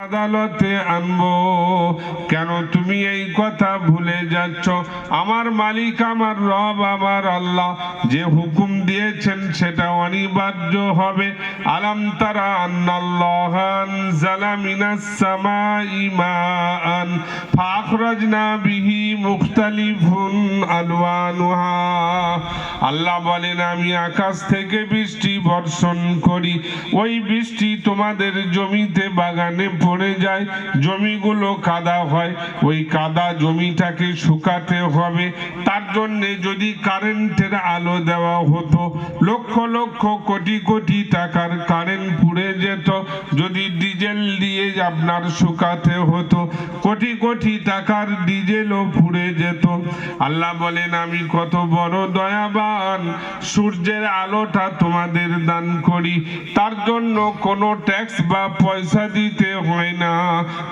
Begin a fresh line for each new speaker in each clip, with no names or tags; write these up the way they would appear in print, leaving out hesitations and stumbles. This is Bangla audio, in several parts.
আদালতে আনবো। কেন তুমি এই কথা ভুলে যাচ্ছ? আমার মালিক, আমার রব, আমার আল্লাহ যে হুকুম দিয়েছেন সেটা অনিবার্য হবে। আলাম তারা আন্নাল্লাহা আনজালা মিনাস সামাই মাআন ফাখরাজনা বিহি মুখতালিফুন আলওয়ানুহা। আল্লাহ বলেন, আমি আকাশ থেকে বৃষ্টি বর্ষণ করি, ওই বৃষ্টি তোমাদের জমিতে বাগানে পড়ে যায়, জমিগুলো কাদা হয়, ওই কাদা জমিটাকে শুকাতে হবে। তার জন্য যদি কারেন্টের আলো দেওয়া হতো, লক্ষ লক্ষ কোটি কোটি টাকার কারেন্ট পুড়ে যেত। যদি ডিজেল দিয়ে আপনার শুকাতে হতো, কোটি কোটি টাকার ডিজেলও পুড়ে যেত। আল্লাহ বলেন, আমি কত বড় দয়াবান, সূর্যের আলোটা তোমাদের দান করি, তার জন্য কোনো ট্যাক্স বা পয়সা দিতে হয় না।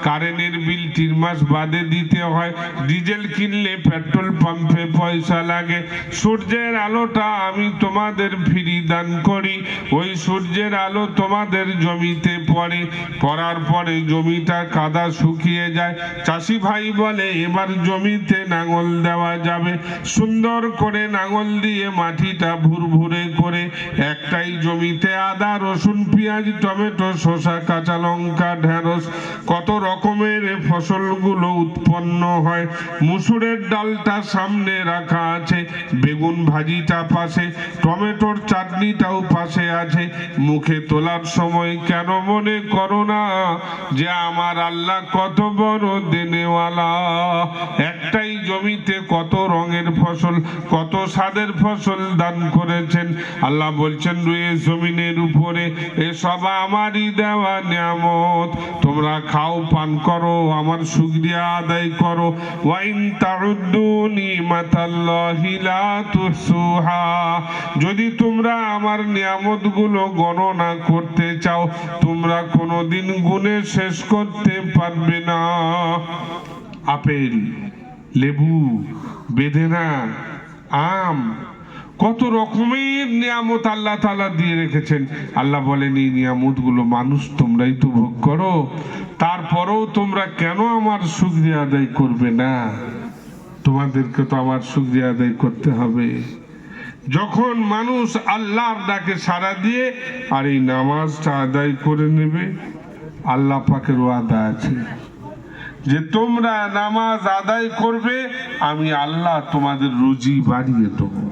কারেন্টের বিল 3 মাস বাদে দিতে হয়, ডিজেল কিনলে পেট্রোল পাম্পে পয়সা লাগে। সূর্যের আলোটা আমি তোমাদের ফ্রি দান করি, ওই সূর্যের আলো তোমাদের জমিতে পড়ে, পড়ার পরে জমিটা কাদা শুকিয়ে যায়। চাষি ভাই বলে, এবার জমিতে নাঙল দেওয়া যাবে। সুন্দর করে নাঙল দিয়ে মাটিটা ভুরভুরে করে একটাই জমিতে আদা, রসুন, পেঁয়াজ, টমেটো, শসা, কাঁচা লঙ্কা, ঢেঁড়স, কত রকমের ফসলগুলো উৎপন্ন হয়। মুসুরের ডালটা সামনে রাখা আছে, বেগুন ভাজিটা পাশে, টমেটোর চাটনিটাও পাশে আছে। মুখে তোলার সময় কেন মনে করো না যে আমার আল্লাহ কত বড় দেনেওয়ালা? একটাই জমিতে কত রঙের ফসল, কত স্বাদের ফসল দান করেছেন। আল্লাহ বলছেন, রুয়ে জমিনের উপরে এসব আমারই দেওয়া নিয়ামত, তোমরা খাও, পান করো, আমার শুকরিয়া আদায় করো। ওয়াইন তাউদ্দু নিমাতাল্লাহি লা তুহসুহা, যদি তোমরা আমার নিয়ামতগুলো গণনা করতে চাও, তোমরা কোনোদিন গুণে শেষ করতে পারবে না। আপেল, লেবু, বেদেনা, আম, কত রকমের নিয়ামত আল্লাহ তাআলা দিয়ে রেখেছেন। আল্লাহ বলেন, এই নিয়ামতগুলো মানুষ তোমরাই তো ভোগ করো, তারপরেও তোমরা কেন আমার শুকরিয়া আদায় করবে না? তোমাদেরকে তো আমার শুকরিয়া আদায় করতে হবে। যখন মানুষ আল্লাহর ডাকে সাড়া দিয়ে আর এই নামাজটা আদায় করে নেবে, আল্লাহ পাকের ওয়াদা আছে যে তোমরা নামাজ আদায় করবে, আমি আল্লাহ তোমাদের রুজি বাড়িয়ে দেবো।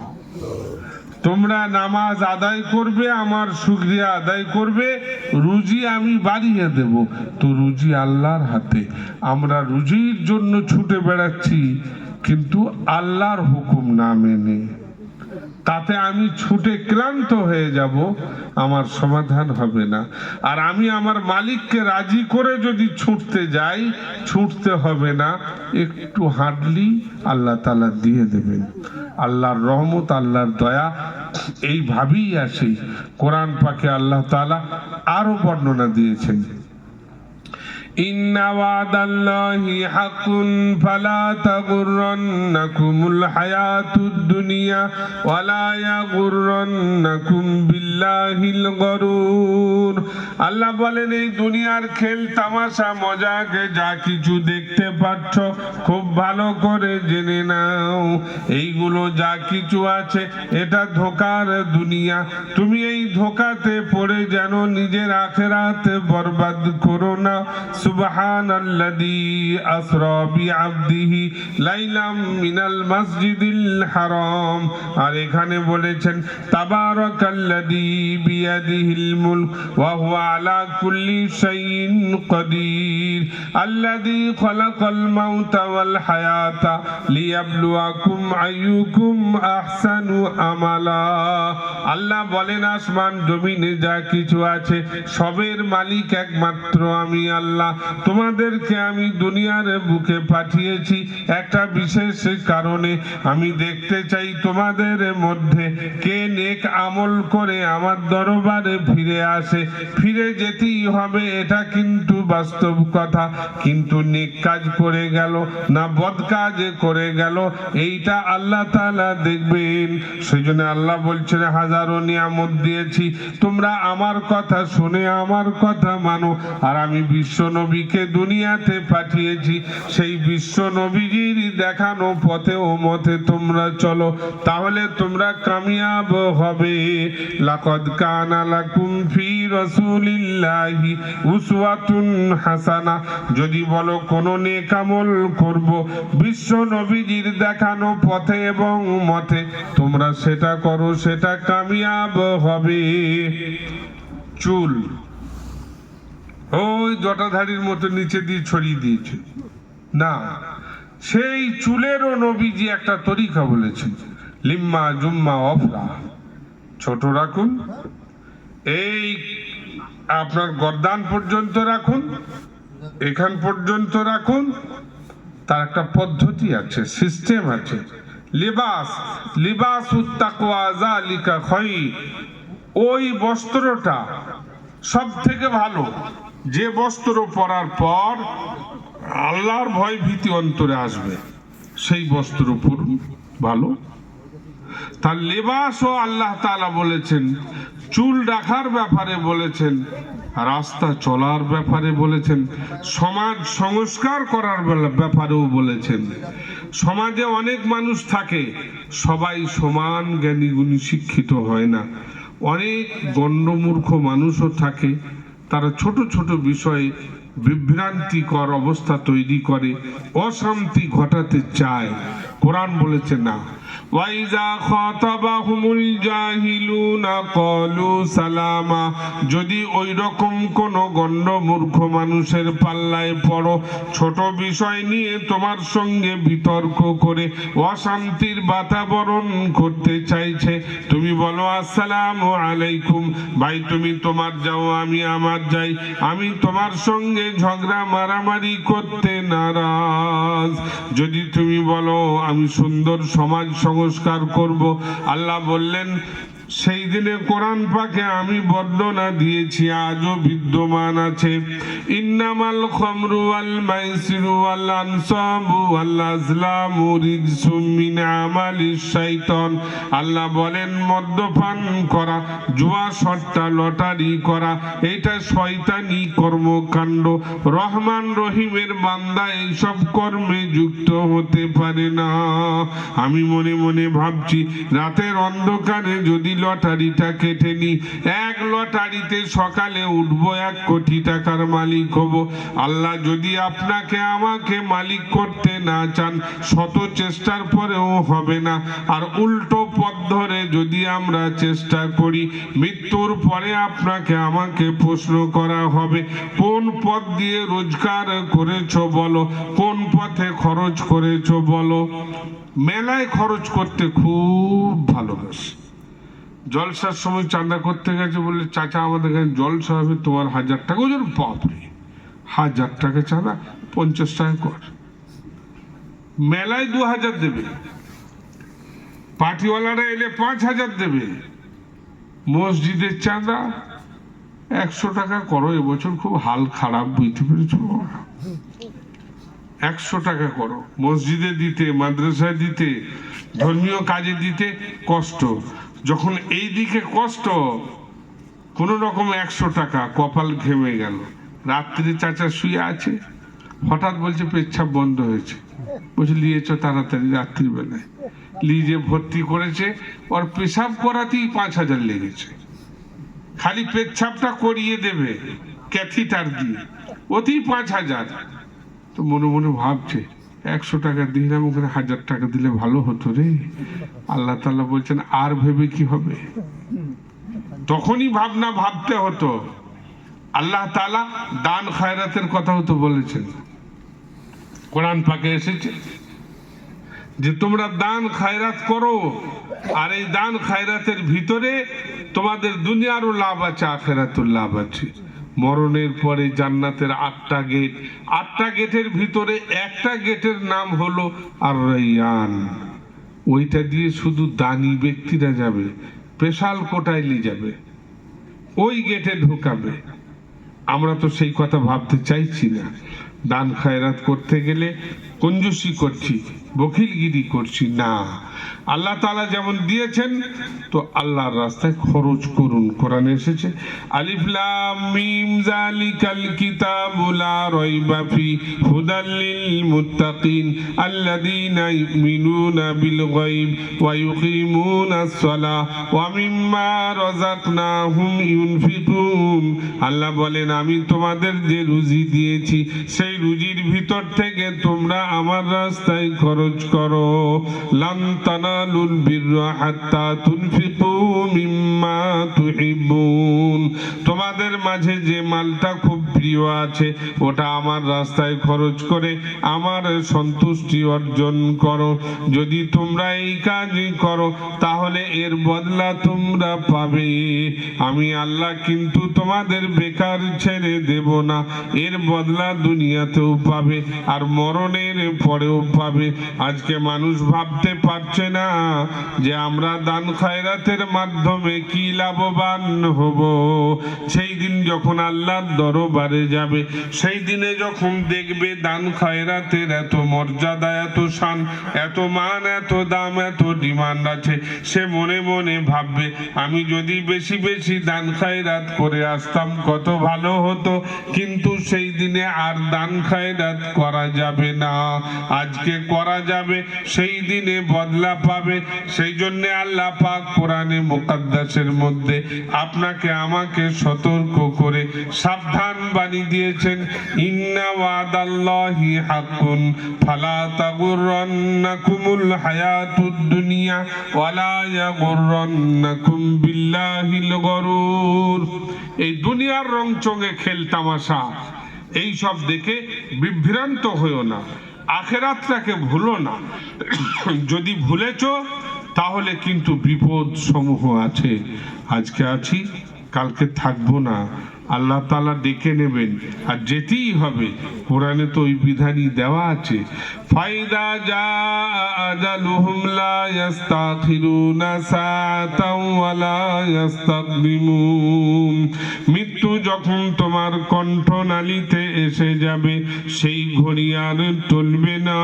তোমরা নামাজ আদায় করবে, আমার শুকরিয়া আদায় করবে, রুজি আমি বাড়িয়ে দেব। তো রুজি আল্লাহর হাতে। আমরা রুজির জন্য ছুটে বেড়াচ্ছি, কিন্তু আল্লাহর হুকুম না মেনে, তাতে আমি ছুটে ক্লান্ত হয়ে যাব, আমার সমাধান হবে না। আর আমি আমার মালিককে রাজি করে যদি ছুটতে যাই, ছুটতে হবে না, একটু হাঁটলি আল্লাহ তাআলা দিয়ে দেবেন। আল্লাহর রহমত, আল্লাহর দয়া এইভাবেই আসে। কোরআন পাকে আল্লাহ তাআলা আরো বর্ণনা দিয়েছেন, ইন্না ওয়াদাল্লাহি হাক্কুন ফালা তাগুররান্নাকুমুল হায়াতুদ দুনিয়া ওয়ালা ইয়াগুররান্নাকুম বিল্লাহিল গরুর। আল্লাহ বলেন, এই দুনিয়ার খেল তামাশা মজাকে যা কিছু দেখতে পাচ্ছ, খুব ভালো করে জেনে নাও, এইগুলো যা কিছু আছে এটা ধোঁকার দুনিয়া। তুমি এই ধোঁকাতে পড়ে যেন নিজের আখিরাত বরবাদ করো না। সুবহানাল্লাযী আসরা বিআবদিহি লাইলাম মিনাল মাসজিদিল হারাম। আর এখানে বলেছেন, তাবারাকাল্লাযী বিয়াদিহিল মুলক ওয়া হুয়া আলা কুল্লি শাইইন কাদির আল্লাযী খালাকাল মাউতা ওয়াল হায়াতা লিয়াবলুয়াকুম আইয়ুকুম আহসানু আমালা। আল্লাহ বলেন, আসমান জমিনে যা কিছু আছে সবের মালিক একমাত্র আমি আল্লাহ। তোমাদেরকে আমি দুনিয়ার বুকে পাঠিয়েছি একটা বিশেষ কারণে। আমি দেখতে চাই তোমাদের মধ্যে কে নেক আমল করে আমার দরবারে ফিরে আসে। ফিরে যেতেই হবে, এটা কিন্তু বাস্তব কথা, কিন্তু নেক কাজ করে গেল না বদ কাজ করে গেল এইটা আল্লাহ তাআলা দেখবেন। সেজন্য আল্লাহ বলছেন হাজারো নিয়ামত দিয়েছি, তোমরা আমার কথা শুনে আমার কথা মানো। আর আমি বিশ্ব নবীকে দুনিয়াতে পাঠিয়েছি, সেই বিশ্ব নবীজির দেখানো পথে ও মতে তোমরা চলো, তাহলে তোমরা কামিয়াব হবে। লাকাদ কানা লাকুম ফি রাসূলিল্লাহি উসওয়াতুন হাসানা, যদি বলো কোন নেক আমল করব বিশ্ব নবীজির দেখানো পথে এবং মতে, তোমরা সেটা করো, সেটা কামিয়াব হবে। চুল ওই জটাধারীর মতো নিচে দিয়ে ছড়িয়ে দিয়েছে না, সেই চুলেরও নবীজি একটা তরিকা বলেছেন, লিম্মা জুম্মা অফরা, ছোট রাখুন, এই আপনার গর্দান পর্যন্ত রাখুন, এখান পর্যন্ত রাখুন। তার একটা পদ্ধতি আছে, সিস্টেম আছে। লিবাসুত তাকওয়া যালিকা খায়র, ওই বস্ত্রটা সব থেকে ভালো, যে বস্ত্র পরার পর আল্লাহর ভয় ভীতি অন্তরে আসবে সেই বস্ত্র পরুন, ভালো। তার লেবাসও আল্লাহ তাআলা বলেছেন, চুল রাখার ব্যাপারে বলেছেন, রাস্তা চলার ব্যাপারে বলেছেন, সমাজ সংস্কার করার ব্যাপারেও বলেছেন। সমাজে অনেক মানুষ থাকে, সবাই সমান জ্ঞানী গুণী শিক্ষিত হয় না, অনেক গণ্ডমূর্খ মানুষও থাকে, তারা ছোট ছোট বিষয়ে বিভ্রান্তিকর অবস্থা তৈরি করে, অশান্তি ঘটাতে চায়। কোরআন বলেছে না, ওয়াইজা খাতাবাহুমুল জাহিলুনা ক্বালু সালামা, যদি ওই রকম কোন গণ্ডমূর্খ মানুষের পাল্লায় পড়ো, ছোট বিষয় নিয়ে তোমার সঙ্গে বিতর্ক করে অশান্তির বাতাবরণ করতে চাইছে, তুমি বলো আসসালামু আলাইকুম, ভাই তুমি তোমার যাও আমি আমার যাই, আমি তোমার সঙ্গে ঝগড়া মারামারি করতে নারাজ। যদি তুমি বলো আমি সুন্দর সমাজ সংস্কার করব, আল্লাহ বললেন সেই দিনে কোরআন পাকে আমি বর্ণনা দিয়েছি, আজও বিদ্যমান আছে। ইন্নামাল খামরু ওয়াল মাইসিরু ওয়াল আনসাবু ওয়াল আজলামু রিজসুম মিন আমালিশ শাইতান, আল্লাহ বলেন মদ্যপান করা, জুয়া সট্টা লটারি করা এটা শয়তানি কর্মকাণ্ড। রহমান রহিমের বান্দা এইসব কর্মে যুক্ত হতে পারে না। আমি মনে মনে ভাবছি, রাতের অন্ধকারে যদি লটারিটা কেটে নি, এক লটারিতে সকালে উঠবো 1 কোটি টাকার মালিক হব। আল্লাহ যদি আপনাকে আমাকে মালিক করতে না চান, শত চেষ্টার পরেও হবে না। আর উল্টো পথ ধরে যদি আমরা চেষ্টা করি, মৃত্যুর পরে আপনাকে আমাকে প্রশ্ন করা হবে, কোন পথ দিয়ে রোজগার করেছো বলো, কোন পথে খরচ করেছো বলো। মেলায় খরচ করতে খুব ভালোবাসি, জলসার সময় চাঁদা করতে গেছে, বলে চাচা আমাদের কাছে জলসা হবে, তোমার 1000 টাকা। ওই জন্য বাপরে 1000 টাকা চাঁদা, 50 টাকা কর। মেলায় 2000 দেবে, পার্টিওয়ালারা এলে 5000 দেবে। মসজিদের চাঁদা 100 টাকা করো, এবছর খুব হাল খারাপ, বুঝতে পেরেছ, 100 টাকা করো। মসজিদে দিতে, মাদ্রাসায় দিতে, ধর্মীয় কাজে দিতে কষ্ট, যখন এই দিকে কষ্ট, কোন রকম 100 টাকা, কপাল ঘেমে গেল। রাত্রি চাচা শুয়ে আছে, হঠাৎ বলছে পেচ্ছাপ বন্ধ হয়েছে, বলছে নিয়েছ তাড়াতাড়ি, রাত্রিবেলায় লিজে ভর্তি করেছে, ওর পেশাব করাতেই 5000 লেগেছে, খালি পেচ্ছাপটা করিয়ে দেবে ক্যাথিটার দিয়ে, ওতেই 5000। তো মনে মনে ভাবছে 100 টাকা দিলাম, ওখানে 1000 টাকা দিলে ভালো হতো রে। আল্লাহ তাআলা বলছেন আর ভেবে কি হবে, তখনই ভাবনা ভাবতে হতো। আল্লাহ তাআলা দান খায়রাতের কথাও তো বলেছেন, কোরআন পাকে এসেছে যে তোমরা দান খায়রাত করো, আর এই দান খায়রাতের ভিতরে তোমাদের দুনিয়ারও লাভ আছে, আখিরাতের লাভ আছে। মরণের পরে জান্নাতের 8টা গেট, 8টা গেটের ভিতরে একটা গেটের নাম হলো আর রাইয়ান। ওইটা দিয়ে শুধু দানি ব্যক্তিরা যাবে, স্পেশাল কোটায় নিয়ে যাবে, ওই গেটে ঢুকাবে। আমরা তো সেই কথা ভাবতে চাইছি না। দান খায়রাত করতে গেলে কঞ্জুসি করছি, বখিলগিরি করছি না। আল্লাহ তাআলা যেমন দিয়েছেন তো আল্লাহর রাস্তায় খরচ করুন। কোরআনে এসেছে আলিফ লাম মিম যালিকাল কিতাবু লা রাইবা ফি হুদাল লিল মুত্তাকিন আল্লাযীনা ইউমিনুনা বিল গায়ব ওয়া ইউকিমুনাস সালাহ ওয়া মিম্মা রাযাকনাহুম ইউনফিকুন। আল্লাহ বলেন, আমি তোমাদের যে রুজি দিয়েছি সেই রুজির ভিতর থেকে তোমরা আমার রাস্তায় খরচ করো। লান তানালুল বিররা হাত্তা তুনফিকু মিম্মা তুহিব্বুন। তোমাদের মাঝে যে মালটা খুব প্রিয় আছে ওটা আমার রাস্তায় খরচ করে আমার সন্তুষ্টি অর্জন করো। যদি তোমরা এই কাজই করো তাহলে এর বদলা তোমরা পাবে। আমি আল্লাহ কিন্তু তোমাদের বেকার ছেড়ে দেব না, এর বদলা দুনিয়াতেও পাবে আর মরণের পরেও পাবে। আজকে মানুষ ভাবতে পারছে না যে আমরা দান খায়রাতের মাধ্যমে কি লাভবান হব। সেই দিন যখন আল্লাহর দরবারে যাবে, সেই দিনে যখন দেখবে দান খায়রাতের এত মর্যাদা, এত শান, এত মান, এত দাম, এত ডিমান্ড আছে, সে মনে মনে ভাববে আমি যদি বেশি বেশি দান খায়রাত করে আসতাম কত ভালো হতো। কিন্তু সেই দিনে আর দান খায়রাত করা যাবে না। আজকে করা যাবে, সেই দিনে বদলা পাবে। সেই জন্য আল্লাহ পাক কোরআনে মুকাদ্দাসের মধ্যে আপনাকে আমাকে সতর্ক করে সাবধান বাণী দিয়েছেন, ইন্না ওয়াদাল্লাহি হাক্কুন ফালা তাগুররান্নাকুমুল হায়াতুদ দুনিয়া ওয়ালা ইয়াগুররান্নাকুম বিল্লাহিল গরুর। এই দুনিয়ার রং চঙে খেল তামাশা এই সব দেখে বিভ্রান্ত হইও না, আখেরাতটাকে ভুলো না। যদি ভুলেছ তাহলে কিন্তু বিপদ সমূহ আছে। আজকে আছি, কালকে থাকবো না। আল্লাহ তাআলা ডেকে নেবেন আর যেতেই হবে। কোরআনে তো ওই বিধানই দেওয়া আছে, ফাইদা জা আজালুহুম লা ইস্তাখিরুনা সাআতাও ওয়া লা ইস্তাকদিমুন। মৃত্যু যখন তোমার কণ্ঠনালীতে এসে যাবে সেই ঘড়ি আর চলবে না।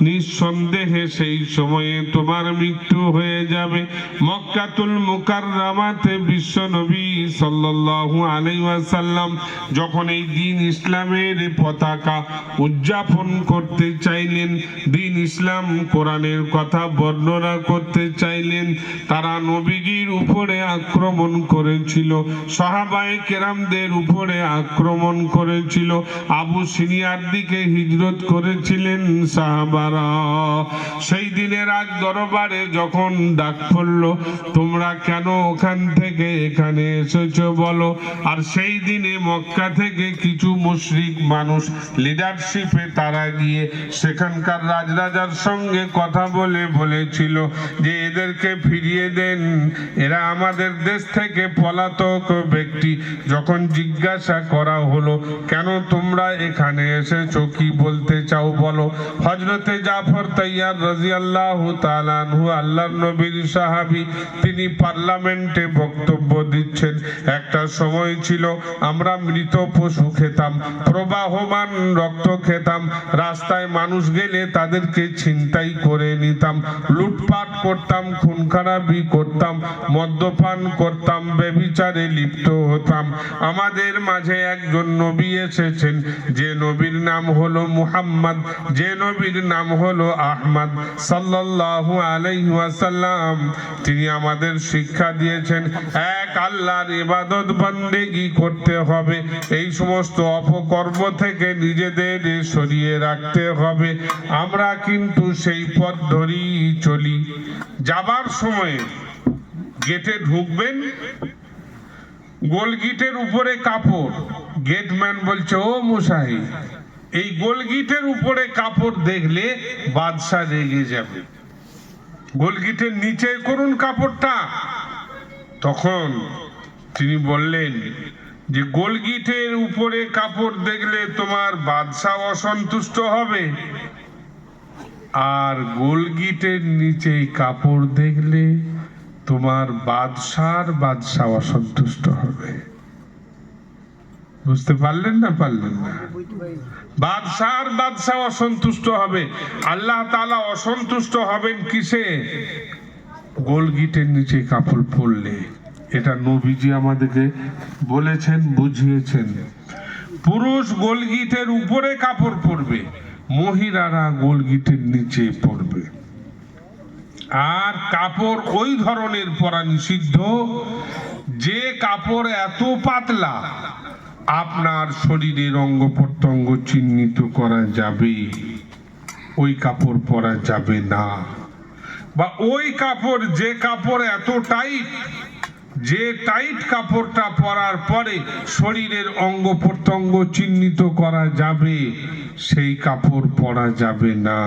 নিঃসন্দেহে সেই সময়ে তোমার মৃত্যু হয়ে যাবে। মক্কাতুল মুকাররমাতে বিশ্ব নবী সাল্লাল্লাহু আলাইহি ওয়াসাল্লাম যখন এই দিন ইসলামের পতাকা উদযাপন করতে চাইলেন, দিন ইসলাম কোরআনের কথা বর্ণনা করতে চাইলেন, তারা নবীজির উপরে আক্রমণ করেছিল, সাহাবায়ে কেরামদের উপরে আক্রমণ করেছিল। আবু সিনিয়ার দিকে হিজরত করেছিলেন সাহাবারা। সেই দিনের রাজ দরবারে যখন ডাক পড়ল, তোমরা কেন ওখান থেকে এখানে এসেছো বলো। আর সেই দিনে মক্কা থেকে কিছু মুশরিক মানুষ লিডারশিপে তারা গিয়ে সেখানকার রাজরাজার সঙ্গে কথা বলেছিল যে এদেরকে ফিরিয়ে দেন, এরা আমাদের দেশ থেকে পলাতক ব্যক্তি। যখন জিজ্ঞাসা করা হলো কেন তোমরা এখানে এসেছো, কি বলতে চাও বলো। হযরতে জাফর তাইয়ার রাদিয়াল্লাহু তাআলা আনহু আল্লাহর নবীর সাহাবী, তিনি পার্লামেন্টে বক্তব্য দিচ্ছেন। একটা সময় ছিল আমরা মৃত পশু খেতাম, প্রবাহমান রক্ত খেতাম, রাস্তায় মানুষ গেলে তাদেরকে ছিনতাই করে নিতাম, লুটপাট করতাম, খুন খারাপি করতাম, মদ্যপান করতাম, ব্যভিচারে লিপ্ত হতাম। আমাদের মাঝে একজন নবী এসেছেন, যে নবীর নাম হলো মুহাম্মদ, যে নবীর নাম হলো আহমদ সাল্লাল্লাহু আলাইহি ওয়াসাল্লাম। তিনি আমাদের শিক্ষা দিয়েছেন এক আল্লাহর ইবাদত বন্দেগী করতে হবে, এই সমস্ত অপকর্ম থেকে নিজেদের সরিয়ে রাখতে হবে। আমরা কিন্তু সেই পথ ধরেই চলি। যাবার সময় গেটে ঢুকবেন, গোল গিটের উপরে কাপড়, গেটম্যান বলছে ও মুসাহি, এই গোল গিটের উপরে কাপড় দেখলে বাদশা রেগে যাবে, গোল গিটের নিচে করুন কাপড়টা। তখন তিনি বললেন যে গোল গিটের উপরে কাপড় দেখলে তোমার বাদশা অসন্তুষ্ট হবে, আর গোল গিটের নিচে কাপড় দেখলে তোমার বাদশা অসন্তুষ্ট হবে। বুঝতে পারলেন না পারলেন না? বাদশাহ অসন্তুষ্ট হবে। আল্লাহ তাআলা অসন্তুষ্ট হবেন কিসে? গোলগিটের নিচে কাপড় পরলে। এটা নবীজি আমাদেরকে বলেছেন, বুঝিয়েছেন। পুরুষ গোলগিটের উপরে কাপড় পরবে, মহিলারা গোলগিটের নিচে পরবে। আর কাপড় ওই ধরনের পরা নিষিদ্ধ যে কাপড় এত পাতলা আপনার শরীরের অঙ্গ প্রত্যঙ্গ চিহ্নিত করা যাবে, ওই কাপড় পরা যাবে না। বা ওই কাপড়, যে কাপড় এত টাইট, যে টাইট কাপড়টা পরার পরে শরীরের অঙ্গ প্রত্যঙ্গ চিহ্নিত করা যাবে, সেই কাপড় পরা যাবে না।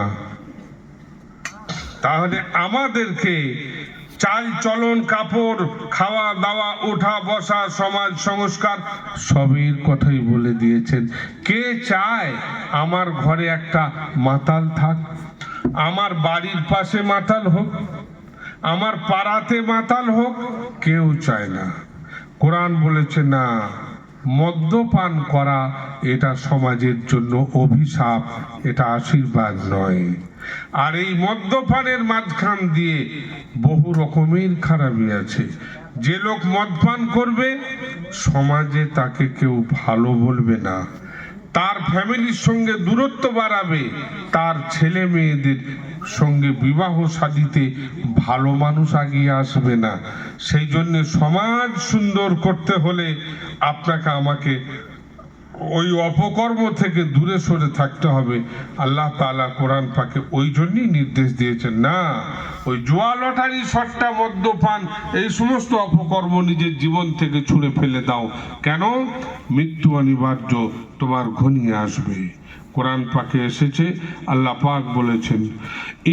তাহলে আমাদেরকে চাল চলন, কাপড়, খাওয়া দাওয়া, ওঠা বসা, সমাজ সংস্কার সবের কথাই বলে দিয়েছেন। কে চায় আমার ঘরে একটা মাতাল থাক, আমার বাড়ির পাশে মাতাল হোক, আমার পাড়াতে মাতাল হোক? কেউ চায় না। কোরআন বলেছে না, মদ্যপান করা এটা সমাজের জন্য অভিশাপ, এটা আশীর্বাদ নয়। আর এই মদ্যপানের মাঝখান দিয়ে বহু রকমের খারাপি আছে। যে লোক মদপান করবে সমাজে তাকে কেউ ভালো বলবে না, তার ফ্যামিলির সঙ্গে দূরত্ব বাড়াবে, তার ছেলে মেয়েদের সঙ্গে বিবাহ শাদীতে ভালো মানুষ আগিয়ে আসবে না। সেই জন্য সমাজ সুন্দর করতে হলে আপনাকে আমাকে ওই অপকর্ম থেকে দূরে সরে থাকতে হবে। আল্লাহ তাআলা কোরআন পাকে ওই জন্যই নির্দেশ দিয়েছেন, না ওই জুয়া, লটারি, সট্টা, মদ্যপান, এই সমস্ত অপকর্ম নিজের জীবন থেকে ছুঁড়ে ফেলে দাও। কেন? মৃত্যু অনিবার্য, তোমার ঘনিয়ে আসবে। কোরআন পাকে এসেছে, আল্লাহ পাক বলেছেন,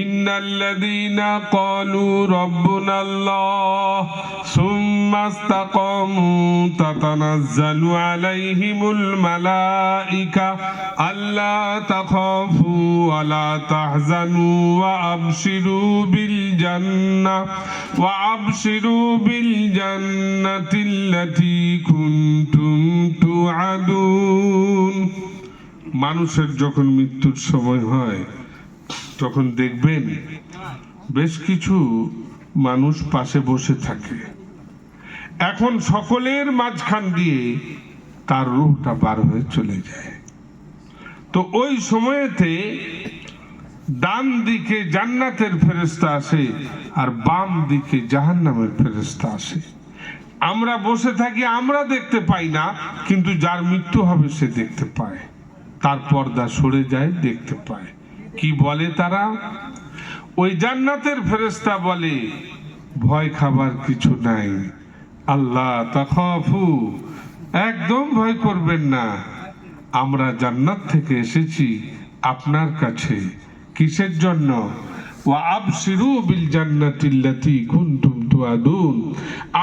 ইন্নাল্লাযীনা ক্বালু রাব্বুনাল্লাহ সুম্মা ইসতাকামু তাতানাজ্জালু আলাইহিমুল মালাইকা আল্লা তাখাফু ওয়া লা তাহজানু ওয়া আবশিরু বিল জান্নাতিল্লাতী কুনতুম তুআদুন। মানুষের যখন মৃত্যুর সময় হয় তখন দেখবেন বেশ কিছু মানুষ পাশে বসে থাকে। এখন সকলের মাঝখান দিয়ে তার রূহটা বার হয়ে চলে যায়। তো ওই সময়েতে ডান দিকে জান্নাতের ফেরেশতা আসে আর বাম দিকে জাহান্নামের ফেরেশতা আসে। আমরা বসে থাকি, আমরা দেখতে পাই না, কিন্তু যার মৃত্যু হবে সে দেখতে পায়। তার পর্দা সরে যায়, দেখতে পায়। কি বলে তারা? ওই জান্নাতের ফেরেশতা বলে, ভয় খাবার কিছু নাই, আল্লাহ তাখাফু, একদম ভয় করবেন না, আমরা জান্নাত থেকে এসেছি আপনার কাছে। কিসের জন্য? ওয়া আবশিরু বিল জান্নাতিল্লাতী কুনতুম তুআদুন,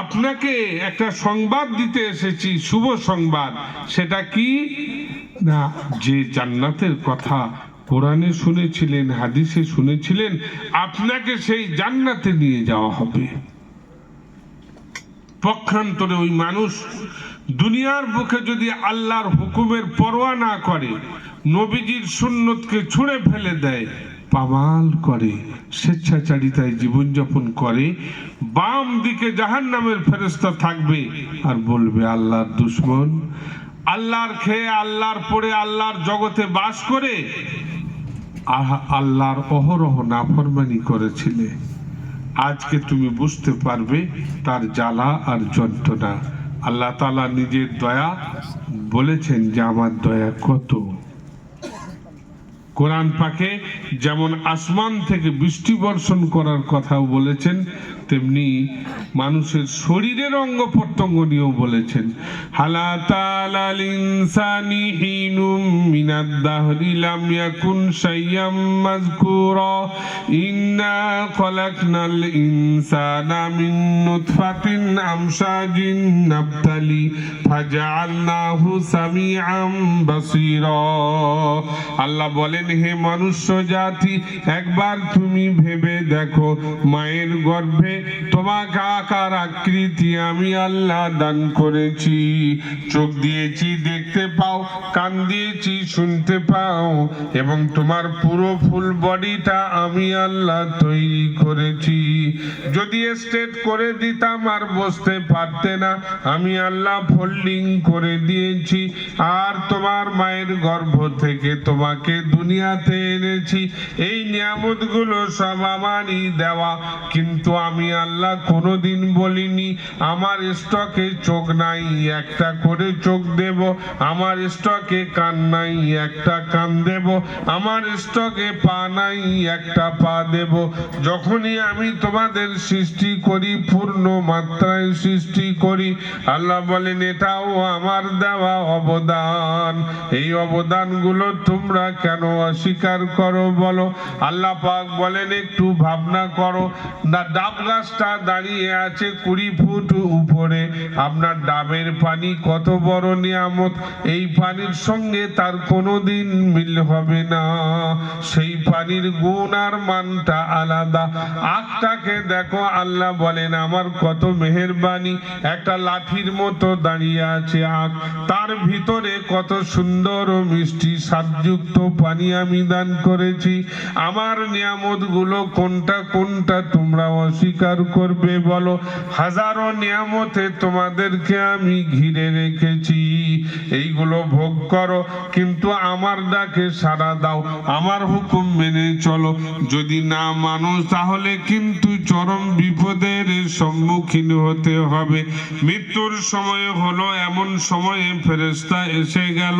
আপনাকে একটা সংবাদ দিতে এসেছি, শুভ সংবাদ। সেটা কি? না, যে জান্নাতের কথা কোরআনে শুনেছিলেন, হাদিসে শুনেছিলেন, আপনাকে সেই জান্নাতে নিয়ে যাওয়া হবে। পক্ষান্তরে ওই মানুষ দুনিয়ার বুকে যদি আল্লাহর হুকুমের পরোয়া না করে, নবীজির সুন্নতকে ছুঁড়ে ফেলে দেয়, পামাল করে, স্বেচ্ছাচারিতায় জীবনযাপন করে, বাম দিকে জাহান্নামের ফেরেশতা থাকবে আর বলবে, আল্লাহর দুশমন, আল্লাহর খেয়ে, আল্লাহর পড়ে, আল্লাহর জগতে বাস করে আল্লাহর অহরহ নাফরমানি করেছিলে, আজকে তুমি বুঝতে পারবে তার জ্বালা আর যন্ত্রণা। আল্লাহ তাআলা নিজের দয়া বলেছেন যে আমার দয়া কত। কোরআন পাকে যেমন আসমান থেকে বৃষ্টি বর্ষণ করার কথাও বলেছেন, তেমনি মানুষের শরীরের অঙ্গ প্রত্যঙ্গ নিয়েও বলেছেন। হালা তাআলাল ইনসানি হিনুম মিনাদ দাহরি লাম ইয়াকুন শাইয়াম মাযকুরা ইন্না খলাকনাল ইনসানা মিন নুতফাতিন আমশাজিন নাবতালি ফাজআলনাহু সামিআম বাসীরা। আল্লাহ বলেন, বলেন, হে মনুষ্য জাতি, একবার তুমি ভেবে দেখো, মায়ের গর্ভে তোমাকে আকার আকৃতি আমি আল্লাহ দান করেছি, চোখ দিয়েছি দেখতে পাও, কান দিয়েছি শুনতে পাও, এবং তোমার পুরো ফুল বডিটা আমি আল্লাহ তৈরি করেছি। যদি স্ট্রেট করে দিতাম আর বসতে পারতে না, আমি আল্লাহ ফোল্ডিং করে দিয়েছি। আর তোমার মায়ের গর্ভ থেকে তোমাকে দুনিয়াতে এনেছি। এই নিয়ামতগুলো সব আমারই দেওয়া, কিন্তু আমি আল্লাহ কোনোদিন বলিনি আমার স্টকে চোখ নাই, একটা করে চোখ দেব, আমার স্টকে কান নাই, একটা কান দেব, আমার স্টকে পা নাই, একটা পা দেব। যখনই আমি তোমাদের সৃষ্টি করি, পূর্ণ মাত্রায় সৃষ্টি করি, আল্লাহ বলেন এটাও আমার দেওয়া অবদান। এই অবদানগুলো তোমরা কেন অস্বীকার করো বলো? আল্লাহ পাক বলেন একটু ভাবনা করো, না ডাব গাছটা দাঁড়িয়ে আছে 20 ফুট উপরে, আপনার ডাবের পানি কত বড় নিয়ামত, এই পানির সঙ্গে তার কোনোদিন মিল হবে না, সেই পানির গুণ আর মানটা আলাদা। আখটাকে দেখো, আল্লাহ বলেন আমার কত মেহেরবানি, একটা লাঠির মতো দাঁড়িয়ে আছে আখ, তার ভিতরে কত সুন্দর ও মিষ্টি স্বাদযুক্ত পানি আমি দান করেছি। আমার নিয়ামত গুলো কোনটা কোনটা তোমরা অস্বীকার করবে বলো? হাজারো নিয়ামতে তোমাদেরকে আমি ঘিরে রেখেছি, এইগুলো ভোগ করো, কিন্তু আমার ডাকে সাড়া দাও, আমার হুকুম মেনে চলো। যদি না মানো তাহলে কিন্তু চরম বিপদের সম্মুখীন হতে হবে। মৃত্যুর সময় হলো, এমন সময়ে ফেরেশতা এসে গেল,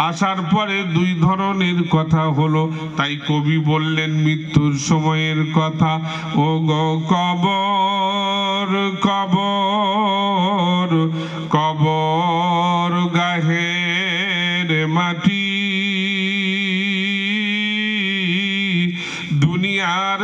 আসার পরে দুই ধরনের কথা হলো। তাই কবি বললেন মৃত্যুর সময়ের কথা, ও গো কবর কবর কবর গাহের মাটি, দুনিয়ার